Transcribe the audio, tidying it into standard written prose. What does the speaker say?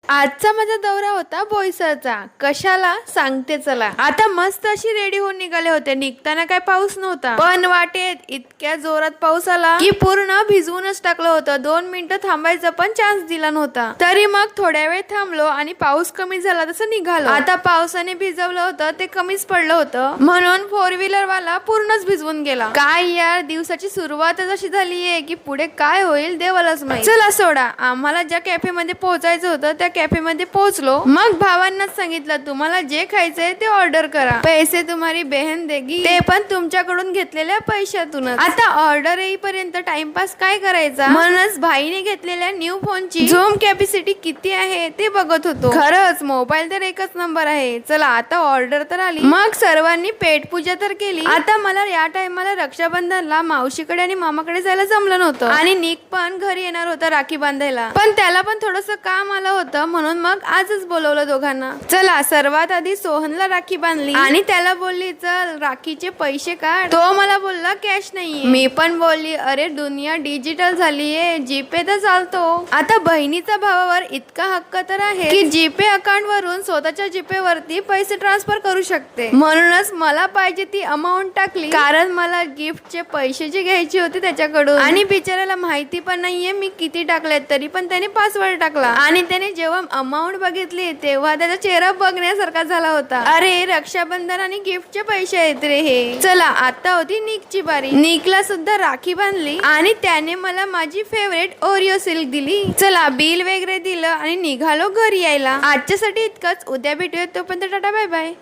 आजचा माझा दौरा होता बोईसरचा. कशाला सांगते चला. आता मस्त अशी रेडी होऊन निघाले होते. निघताना काय पाऊस नव्हता, पण वाटेत इतक्या जोरात पाऊस आला की पूर्ण भिजवूनच टाकलं होतं. 2 मिनिटं थांबायचा पण चान्स दिला नव्हता. तरी मग थोड्या वेळ थांबलो आणि पाऊस कमी झाला तसं निघालो. आता पावसाने भिजवलं होतं ते कमीच पडलं होतं म्हणून 4 व्हीलर वाला पूर्णच भिजवून गेला. काय यार, दिवसाची सुरुवातच अशी झालीये की पुढे काय होईल देवालाच माहित. चला सोडा, आम्हाला ज्या कॅफे मध्ये पोहोचायचं होतं त्या कॅफे मध्ये पोहोचलो. मग भावांनाच सांगितलं तुम्हाला जे खायचंय ते ऑर्डर करा, पैसे तुम्हारी बहन देगी, ते पण तुमच्याकडून घेतलेल्या पैशातूनच. आता ऑर्डर येईपर्यंत टाइमपास काय करायचा म्हणूनच भाईने घेतलेल्या न्यू फोनची झूम कॅपॅसिटी किती आहे ते बघत होतो. खरंच मोबाईल तर एकच नंबर आहे. चला आता ऑर्डर तर आली. मग सर्वांनी पेटपूजा तर केली. आता मला या टाइमाला रक्षाबंधनला मावशीकडे आणि मामाकडे जायला जमलं नव्हतं आणि निक पण घरी येणार होता राखी बांधायला, पण त्याला पण थोडस काम आलं होतं म्हणून मग आजच बोलवलं दोघांना. चला सर्वात आधी सोहनला राखी बांधली आणि त्याला बोलली चल राखीचे पैसे काढ. तो मला बोलला कॅश नाहीये. मी पण बोलली अरे दुनिया डिजिटल झालीये, जीपे तर चालतो. आता बहिणीचा भावावर इतका हक्क तर आहे की जीपे अकाउंट वरून स्वतःच्या जीपे वरती पैसे ट्रान्सफर करू शकते. म्हणूनच मला पाहिजे ती अमाऊंट टाकली, कारण मला गिफ्टचे पैसे जे घ्यायचे होते त्याच्याकडून. आणि बिचाराला माहिती पण नाहीये मी किती टाकले, तरी पण त्याने पासवर्ड टाकला. आणि त्याने जेव्हा अमाऊंट बघितली तेव्हा त्याचा चेहरा बघण्यासारखा झाला होता. अरे रक्षाबंधन आणि गिफ्टचे पैसे आहेत रे हे. चला आता होती निकची बारी. निकला सुद्धा राखी बांधली आणि त्याने मला माझी फेवरेट ओरिओ सिल्क दिली. चला बिल वगैरे दिलं आणि निघालो घरी यायला. आजच्यासाठी इतकंच. उद्या भेटूया, तोपर्यंत टाटा बाय बाय.